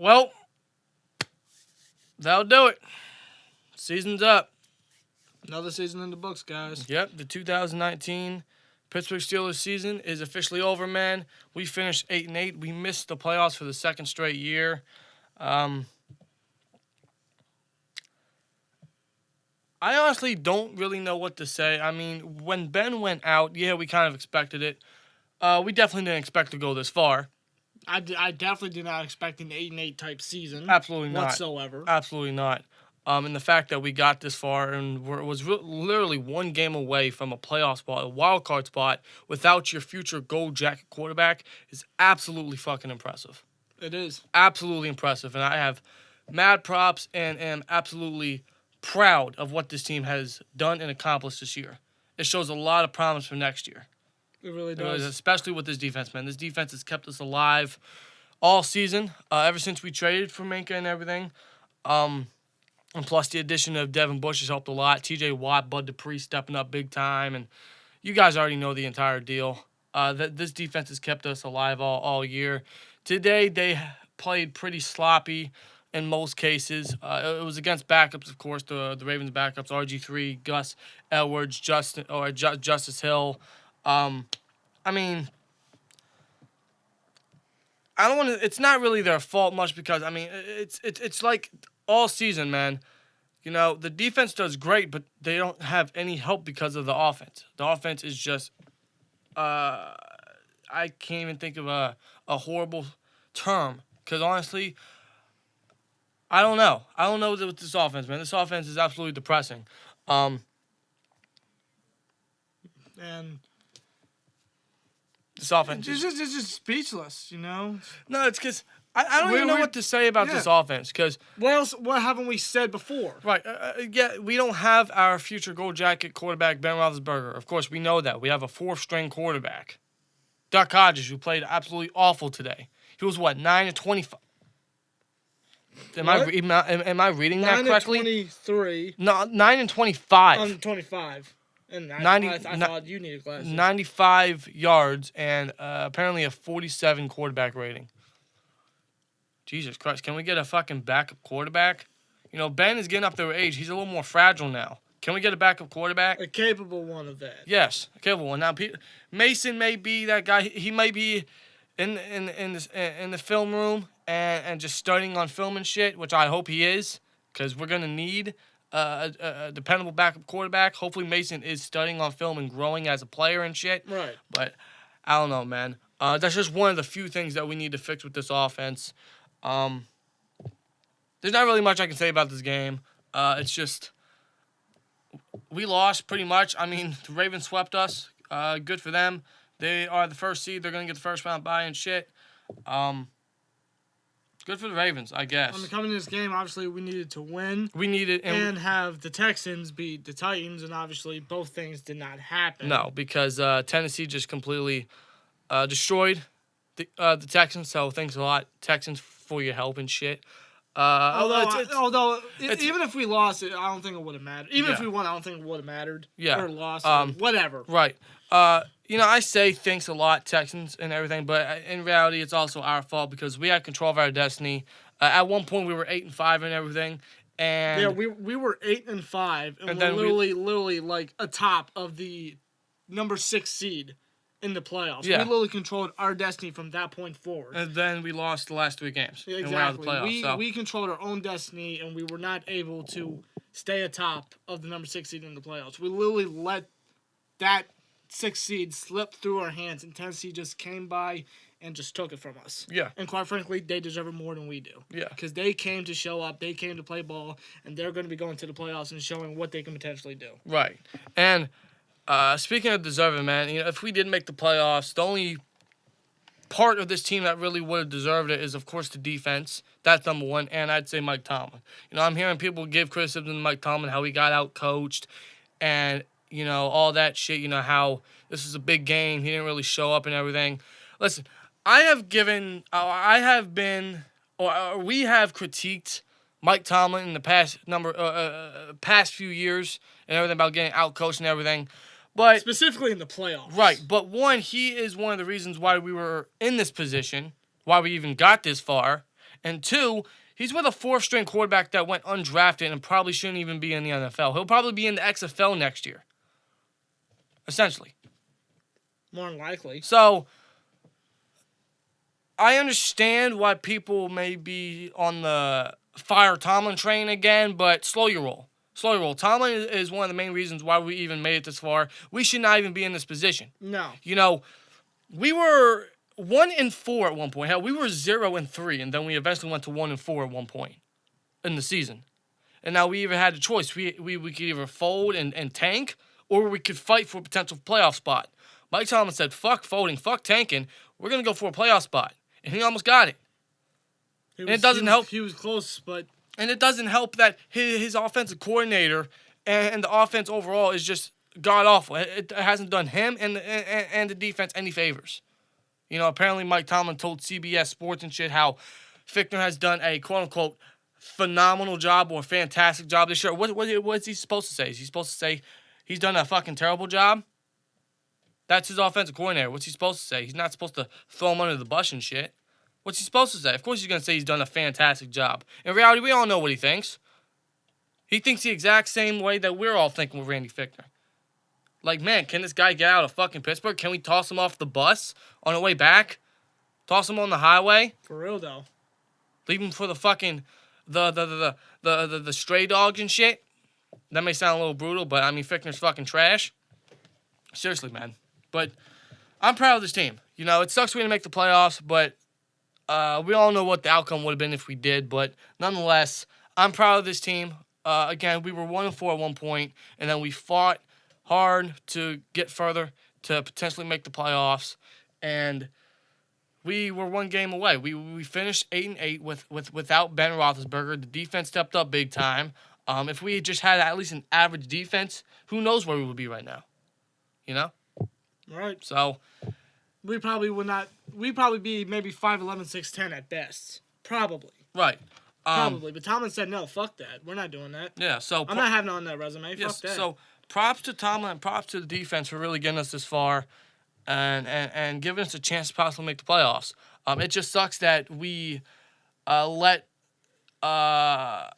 Well, that'll do it. Season's up. Another season in the books, guys. Yep, the 2019 Pittsburgh Steelers season is officially over, man. We finished 8-8. We missed the playoffs for the second straight year. I honestly don't really know what to say. I mean, when Ben went out, yeah, we kind of expected it. We definitely didn't expect to go this far. I definitely did not expect an 8-8 type season. Absolutely not. Whatsoever. Absolutely not. And the fact that we got this far and was literally one game away from a playoff spot, a wild card spot, without your future gold jacket quarterback is absolutely fucking impressive. It is. Absolutely impressive. And I have mad props and am absolutely proud of what this team has done and accomplished this year. It shows a lot of promise for next year. It really does. Especially with this defense, man. This defense has kept us alive all season, ever since we traded for Minka and everything. And plus, the addition of Devin Bush has helped a lot. T.J. Watt, Bud Dupree stepping up big time. And you guys already know the entire deal. This defense has kept us alive all year. Today, they played pretty sloppy in most cases. It was against backups, of course, the Ravens backups, RG3, Gus Edwards, Justice Hill. I mean, I don't want to. It's not really their fault much because, I mean, it's like all season, man. You know, the defense does great, but they don't have any help because of the offense. The offense is just, I can't even think of a horrible term because, honestly, I don't know. I don't know with this offense, man. This offense is absolutely depressing. And this offense it's just speechless, you know? No, it's because I don't even know what to say about this offense. Because what haven't we said before? Right. Yeah, we don't have our future gold jacket quarterback, Ben Roethlisberger. Of course, we know that. We have a fourth-string quarterback, Duck Hodges, who played absolutely awful today. He was, 9-25? Am I reading that correctly? 9-23. No, 9-25. 25. And 90, I thought you needed glasses. 95 yards and apparently a 47 quarterback rating. Jesus Christ, can we get a fucking backup quarterback? You know, Ben is getting up there with age. He's a little more fragile now. Can we get a backup quarterback? A capable one of that. Yes, a capable one. Now, Mason may be that guy. He may be in the film room and just studying on film and shit, which I hope he is, because we're going to need a dependable backup quarterback. Hopefully Mason is studying on film and growing as a player and shit. Right. But I don't know, man. That's just one of the few things that we need to fix with this offense. There's not really much I can say about this game. It's just we lost pretty much. I mean, the Ravens swept us. Good for them. They are the first seed. They're going to get the first round bye and shit. Good for the Ravens, I guess. I mean, coming to this game, obviously, we needed to win. We needed and have the Texans beat the Titans, and obviously, both things did not happen. No, because Tennessee just completely destroyed the Texans. So thanks a lot, Texans, for your help and shit. Although even if we lost it, I don't think it would have mattered. Even if we won, I don't think it would have mattered. Yeah. Or lost, or whatever. Right. You know, I say thanks a lot, Texans, and everything, but in reality, it's also our fault because we had control of our destiny. At one point, we were 8-5 and everything, and yeah, we were 8-5, and we're literally like atop of the number 6 seed in the playoffs. Yeah. We literally controlled our destiny from that point forward. And then we lost the last 3 games. Yeah, exactly. And we're out of the playoffs. We controlled our own destiny, and we were not able to stay atop of the number 6 seed in the playoffs. We literally let that 6 seed slip through our hands, and Tennessee just came by and just took it from us. Yeah. And quite frankly, they deserve it more than we do. Yeah. Because they came to show up, they came to play ball, and they're going to be going to the playoffs and showing what they can potentially do. Right. And speaking of deserving, man, you know, if we did make the playoffs, the only part of this team that really would have deserved it is, of course, the defense. That's number one, and I'd say Mike Tomlin. You know, I'm hearing people give criticism to Mike Tomlin, how he got out-coached, and you know, all that shit, you know, how this is a big game, he didn't really show up and everything. Listen, we have critiqued Mike Tomlin in the past few years and everything about getting out-coached and everything. But specifically in the playoffs. Right, but one, he is one of the reasons why we were in this position, why we even got this far, And 2, he's with a 4th-string quarterback that went undrafted and probably shouldn't even be in the NFL. He'll probably be in the XFL next year, essentially. More than likely. So, I understand why people may be on the fire Tomlin train again, but slow your roll. Slow your roll. Tomlin is one of the main reasons why we even made it this far. We should not even be in this position. No. You know, we were 1-4 at one point. Hell, we were 0-3, and then we eventually went to 1-4 at one point in the season. And now we even had a choice. We could either fold and tank, or we could fight for a potential playoff spot. Mike Tomlin said, fuck folding, fuck tanking. We're going to go for a playoff spot. And he almost got it. It doesn't help. He was close, but... And it doesn't help that his offensive coordinator and the offense overall is just god-awful. It hasn't done him and the defense any favors. You know, apparently Mike Tomlin told CBS Sports and shit how Fichtner has done a quote-unquote phenomenal job or fantastic job this year. What's he supposed to say? Is he supposed to say he's done a fucking terrible job? That's his offensive coordinator. What's he supposed to say? He's not supposed to throw him under the bus and shit. What's he supposed to say? Of course he's going to say he's done a fantastic job. In reality, we all know what he thinks. He thinks the exact same way that we're all thinking with Randy Fichtner. Like, man, can this guy get out of fucking Pittsburgh? Can we toss him off the bus on the way back? Toss him on the highway? For real, though. Leave him for the fucking, the stray dogs and shit? That may sound a little brutal, but, I mean, Fichtner's fucking trash. Seriously, man. But I'm proud of this team. You know, it sucks we didn't make the playoffs, but we all know what the outcome would have been if we did. But nonetheless, I'm proud of this team. Again, we were 1-4 at one point, and then we fought hard to get further to potentially make the playoffs, and we were one game away. We finished 8-8 without Ben Roethlisberger. The defense stepped up big time. If we had just had at least an average defense, who knows where we would be right now? You know? Right. So we probably would not. We'd probably be maybe 5'11", 6'10" at best. Probably. right. Probably. But Tomlin said no. Fuck that. We're not doing that. Yeah. So I'm not having it on that resume. yes, Fuck that. so props to Tomlin and props to the defense for really getting us this far, and giving us a chance to possibly make the playoffs. It just sucks that we let our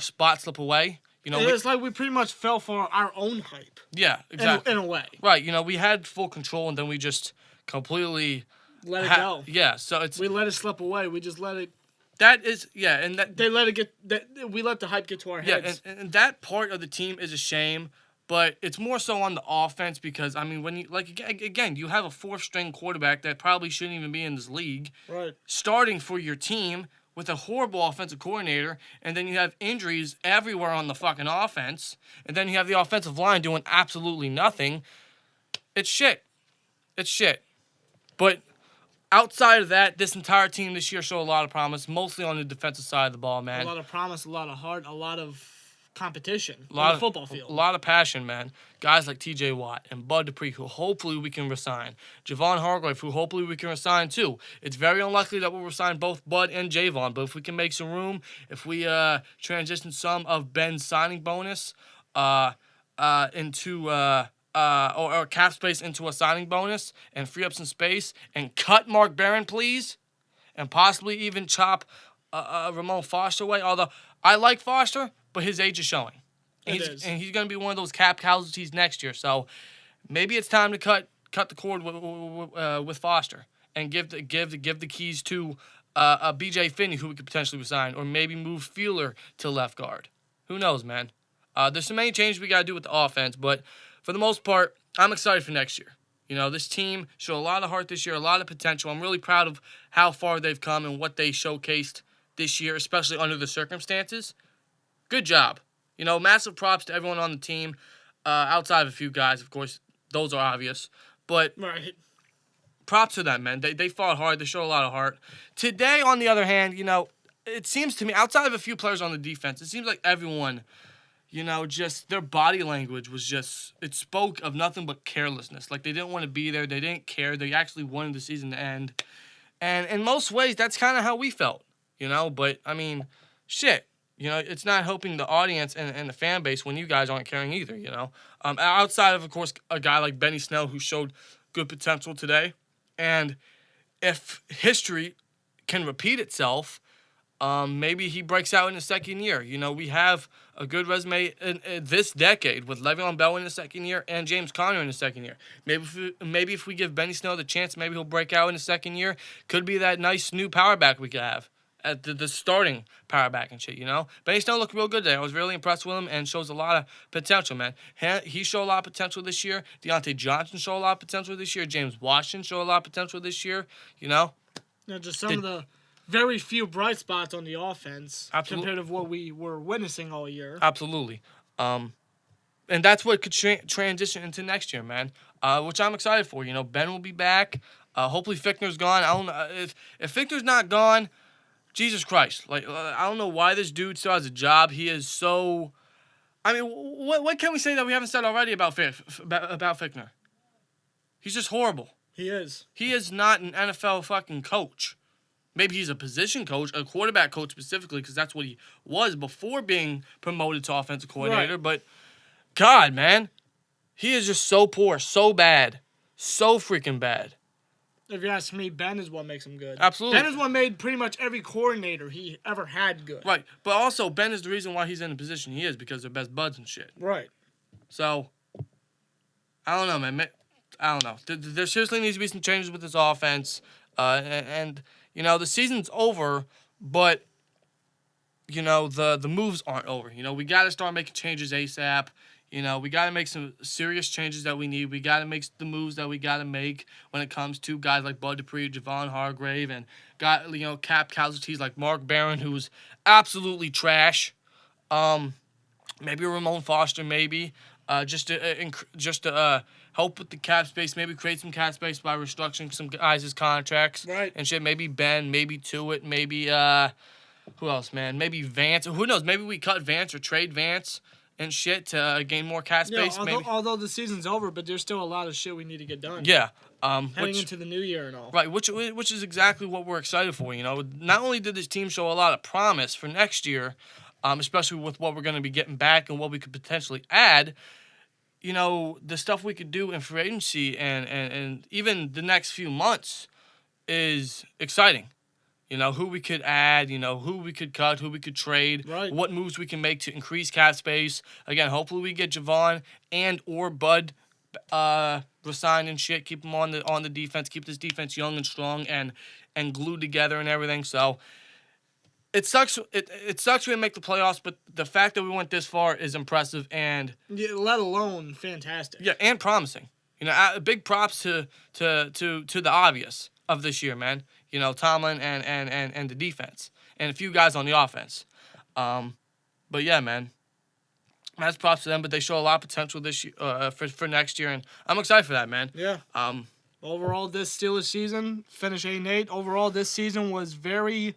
spot slip away. You know, it's like we pretty much fell for our own hype. Yeah, exactly. In a way. Right. You know, we had full control, and then we just completely Let it go. Yeah. So it's We let it slip away. We just let it. that is and that They let it get. We let the hype get to our heads. and that part of the team is a shame. But it's more so on the offense because, I mean, when you, like, again, you have a 4th-string quarterback that probably shouldn't even be in this league. Right. Starting for your team with a horrible offensive coordinator, and then you have injuries everywhere on the fucking offense, and then you have the offensive line doing absolutely nothing. It's shit. It's shit. But outside of that, this entire team this year showed a lot of promise, mostly on the defensive side of the ball, man. A lot of promise, a lot of heart, a lot of competition A lot on the of football field. A lot of passion, man. Guys like T.J. Watt and Bud Dupree, who hopefully we can resign. Javon Hargrave, who hopefully we can resign too. It's very unlikely that we'll resign both Bud and Javon, but if we can make some room, if we transition some of Ben's signing bonus into or cap space into a signing bonus and free up some space and cut Mark Barron, please, and possibly even chop Ramon Foster away. Although I like Foster, but his age is showing. And he's going to be one of those cap casualties next year. So maybe it's time to cut the cord with Foster and give the keys to B.J. Finney, who we could potentially resign, or maybe move Feeler to left guard. Who knows, man? There's so many changes we got to do with the offense, but for the most part, I'm excited for next year. You know, this team showed a lot of heart this year, a lot of potential. I'm really proud of how far they've come and what they showcased this year, especially under the circumstances. Good job. You know, massive props to everyone on the team, outside of a few guys, of course. Those are obvious. But Right. props to them, man. They fought hard. They showed a lot of heart. Today, on the other hand, you know, it seems to me, outside of a few players on the defense, it seems like everyone, you know, just their body language was just, it spoke of nothing but carelessness. Like, they didn't want to be there. They didn't care. They actually wanted the season to end. And in most ways, that's kind of how we felt, you know. But, I mean, shit. You know, it's not helping the audience and the fan base when you guys aren't caring either, you know. Outside of course, a guy like Benny Snell who showed good potential today. And if history can repeat itself, maybe he breaks out in the second year. You know, we have a good resume in this decade with Le'Veon Bell in the second year and James Conner in the second year. Maybe if we give Benny Snell the chance, maybe he'll break out in the second year. Could be that nice new power back we could have at the starting power back and shit, you know? Benny Snell looked real good today. I was really impressed with him and shows a lot of potential, man. He showed a lot of potential this year. Deontay Johnson showed a lot of potential this year. James Washington showed a lot of potential this year, you know? Just some of the very few bright spots on the offense Absolutely. compared to what we were witnessing all year. Absolutely. And that's what could transition into next year, man, which I'm excited for. You know, Ben will be back. Hopefully Fichtner's gone. I don't know. If Fichtner's not gone, Jesus Christ. Like, I don't know why this dude still has a job. He is so... I mean, what can we say that we haven't said already about Fichtner? He's just horrible. He is. He is not an NFL fucking coach. Maybe he's a position coach, a quarterback coach specifically, because that's what he was before being promoted to offensive coordinator. Right. But, God, man, he is just so poor, so bad, so freaking bad. If you ask me, Ben is what makes him good. Absolutely. Ben is what made pretty much every coordinator he ever had good. Right, but also Ben is the reason why he's in the position he is, because they're best buds and shit. Right. So, I don't know, man. I don't know. There seriously needs to be some changes with this offense. And you know, the season's over, but, you know, the moves aren't over. You know, we got to start making changes ASAP. You know, we got to make some serious changes that we need. We got to make the moves that we got to make when it comes to guys like Bud Dupree, Javon Hargrave, and cap casualties like Mark Barron, who's absolutely trash. Maybe Ramon Foster, maybe just to help with the cap space. Maybe create some cap space by restructuring some guys' contracts, right, and shit. Maybe Ben, maybe Tuitt, maybe who else, man? Maybe Vance. Who knows? Maybe we cut Vance or trade Vance and shit to gain more cap space. Although the season's over, but there's still a lot of shit we need to get done. Yeah. Heading into the new year and all. Right, which is exactly what we're excited for. You know, not only did this team show a lot of promise for next year, especially with what we're going to be getting back and what we could potentially add, you know, the stuff we could do in free agency and even the next few months is exciting. You know, who we could add, you know, who we could cut, who we could trade, right, what moves we can make to increase cap space. Again, hopefully we get Javon and or Bud resigned and shit, keep them on the defense, keep this defense young and strong and glued together and everything. So it sucks. It sucks we didn't make the playoffs, but the fact that we went this far is impressive and let alone fantastic. Yeah, and promising. You know, big props to the obvious of this year, man. You know, Tomlin and the defense and a few guys on the offense. But yeah, man. That's props to them, but they show a lot of potential this year, for next year, and I'm excited for that, man. Yeah. Overall, this Steelers season, finish 8-8. Overall, this season was very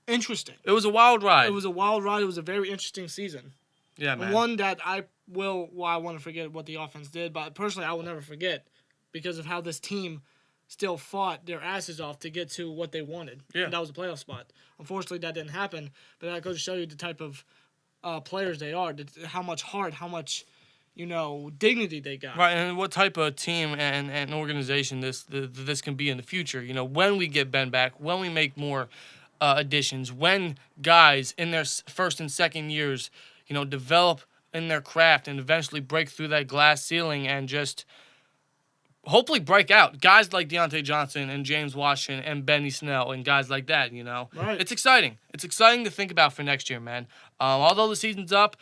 interesting. It was a wild ride. It was a wild ride. It was a very interesting season. Yeah, man. One that I want to forget what the offense did, but personally, I will never forget because of how this team still fought their asses off to get to what they wanted. Yeah. And that was a playoff spot. Unfortunately, that didn't happen, but that goes to show you the type of players they are, how much heart, how much, dignity they got. Right, and what type of team and organization this can be in the future. You know, when we get Ben back, when we make more additions, when guys in their first and second years, develop in their craft and eventually break through that glass ceiling and just hopefully break out. Guys like Deontay Johnson and James Washington and Benny Snell and guys like that, Right. It's exciting. It's exciting to think about for next year, man. Although the season's up,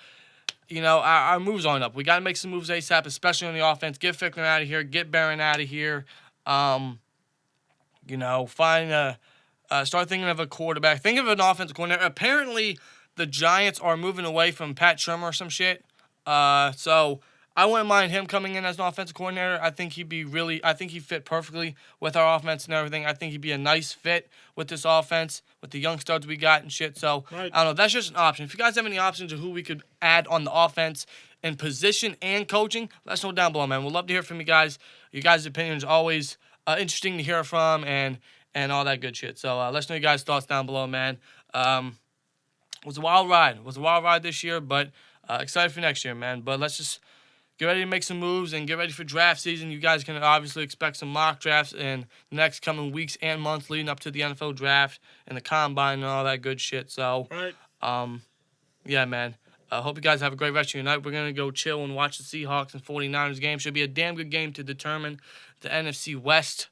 our moves aren't up. We got to make some moves ASAP, especially on the offense. Get Fichtner out of here. Get Barron out of here. Start thinking of a quarterback. Think of an offensive coordinator. Apparently, the Giants are moving away from Pat Shermer or some shit. So I wouldn't mind him coming in as an offensive coordinator. I think he'd fit perfectly with our offense and everything. I think he'd be a nice fit with this offense, with the young studs we got and shit. So, right. I don't know. That's just an option. If you guys have any options of who we could add on the offense in position and coaching, let us know down below, man. We'd love to hear from you guys. Your guys' opinions are always interesting to hear from and all that good shit. So let us know your guys' thoughts down below, man. It was a wild ride. It was a wild ride this year, but excited for next year, man. But let's just get ready to make some moves and get ready for draft season. You guys can obviously expect some mock drafts in the next coming weeks and months leading up to the NFL draft and the combine and all that good shit. So, Right. yeah, man. I hope you guys have a great rest of your night. We're going to go chill and watch the Seahawks and 49ers game. Should be a damn good game to determine the NFC West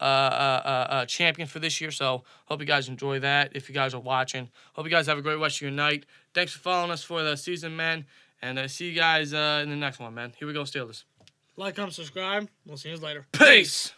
champion for this year. So hope you guys enjoy that if you guys are watching. Hope you guys have a great rest of your night. Thanks for following us for the season, man. And see you guys in the next one, man. Here we go, Steelers. Like, comment, subscribe. We'll see you later. Peace!